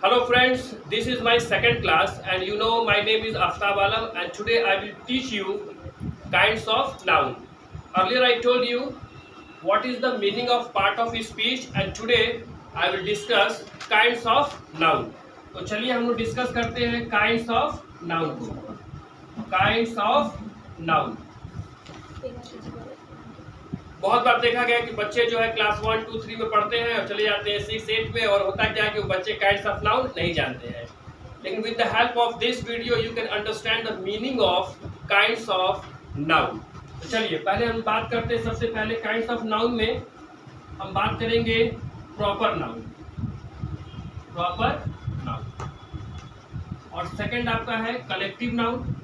Hello friends, this is my second class and you know my name is Aftab Alam and today I will teach you kinds of noun. Earlier I told you what is the meaning of part of speech and today I will discuss kinds of noun. तो चलिए हम लोग discuss करते हैं kinds of noun को. Kinds of noun. बहुत बार देखा गया कि बच्चे जो है क्लास 1, 2, 3 में पढ़ते हैं और चले जाते हैं 6, 8 में और होता क्या है कि वो बच्चे काइंड्स ऑफ नाउन नहीं जानते हैं. लेकिन with the help of this video you can understand the meaning of kinds of noun. तो चलिए पहले हम बात करते हैं. सबसे पहले काइंड्स ऑफ नाउन में हम बात करेंगे प्रॉपर नाउन. प्रॉपर नाउन और सेकंड आपका है कलेक्टिव नाउन.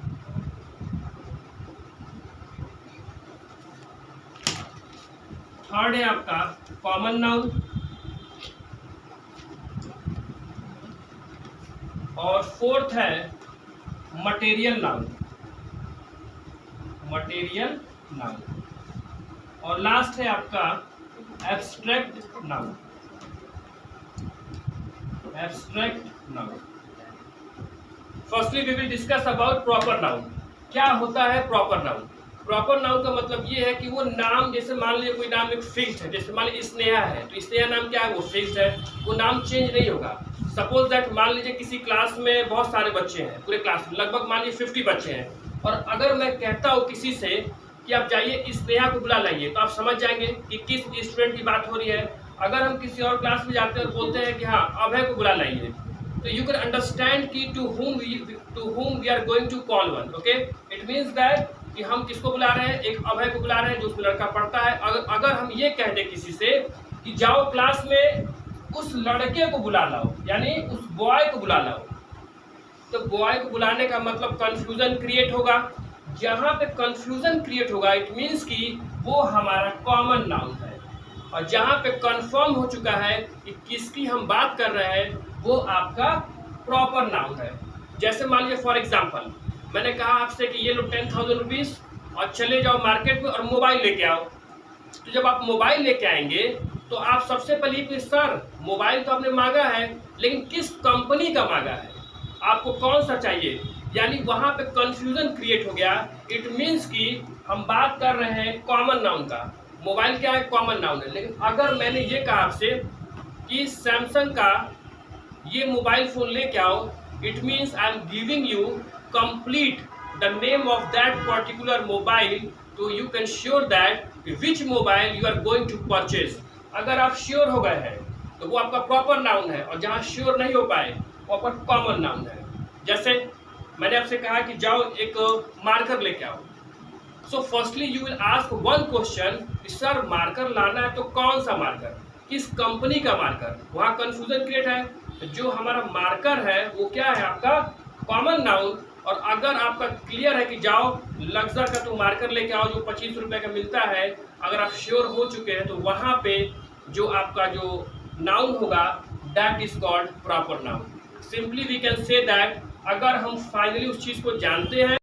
थर्ड है आपका कॉमन नाउन और फोर्थ है मटेरियल नाउन. मटेरियल नाउन और लास्ट है आपका abstract noun. Abstract noun. Firstly we will discuss about proper noun. क्या होता है प्रॉपर नाउन? प्रॉपर नाउन का मतलब ये है कि वो नाम, जैसे मान लीजिए कोई नाम एक फिक्स्ड है, जैसे मान लीजिए स्नेहा है तो स्नेहा नाम क्या है, वो फिक्स्ड है, वो नाम चेंज नहीं होगा. सपोज दैट मान लीजिए किसी क्लास में बहुत सारे बच्चे हैं, पूरे क्लास में लगभग मान लीजिए 50 बच्चे हैं और अगर मैं कहता हूँ किसी से कि आप जाइए स्नेहा को बुला लाइए तो आप समझ जाएंगे कि किस स्टूडेंट की बात हो रही है. अगर हम किसी और क्लास में जाते हैं और बोलते हैं कि हाँ अभय को बुला लाइए तो यू कैन अंडरस्टैंड कि to whom we are going to call one. Okay, it means that कि हम किसको बुला रहे हैं, एक अभय को बुला रहे हैं जो उसमें लड़का पढ़ता है. अगर हम ये कह दें किसी से कि जाओ क्लास में उस लड़के को बुला लाओ, यानी उस बॉय को बुला लाओ, तो बॉय को बुलाने का मतलब कंफ्यूजन क्रिएट होगा. जहाँ पे कंफ्यूजन क्रिएट होगा इट मीन्स कि वो हमारा कॉमन नाउन है. और जहाँ पे कंफर्म हो चुका है कि किसकी हम बात कर रहे हैं वो आपका प्रॉपर नाउन है. जैसे मान लीजिए फॉर एग्जाम्पल मैंने कहा आपसे कि ये लो 10,000 रुपीज़ और चले जाओ मार्केट में और मोबाइल लेके आओ. तो जब आप मोबाइल लेके आएंगे तो आप सबसे पहले कि सर मोबाइल तो आपने मांगा है लेकिन किस कंपनी का मांगा है, आपको कौन सा चाहिए, यानी वहाँ पे कंफ्यूजन क्रिएट हो गया. इट मीन्स कि हम बात कर रहे हैं कॉमन नाउन का. मोबाइल क्या है, कॉमन नाउन है. लेकिन अगर मैंने ये कहा आपसे कि सैमसंग का ये मोबाइल फ़ोन लेके आओ, it means I am giving you complete the name of that particular mobile so you can sure that which mobile you are going to purchase. अगर आप श्योर हो गए हैं तो वो आपका प्रॉपर नाउन है और जहाँ श्योर नहीं हो पाए वो आपका कॉमन नाउन है. जैसे मैंने आपसे कहा कि जाओ एक मार्कर लेके आओ. So firstly you will ask one question, sir marker लाना है तो कौन सा मार्कर, किस कंपनी का मार्कर. वहाँ कंफ्यूजन क्रिएट है. जो हमारा मार्कर है वो क्या है, आपका कॉमन नाउन. और अगर आपका क्लियर है कि जाओ लक्सर का तो मार्कर लेके आओ जो 25 रुपये का मिलता है, अगर आप श्योर हो चुके हैं तो वहाँ पे जो आपका जो नाउन होगा that is called proper noun. Simply we can say that अगर हम फाइनली उस चीज़ को जानते हैं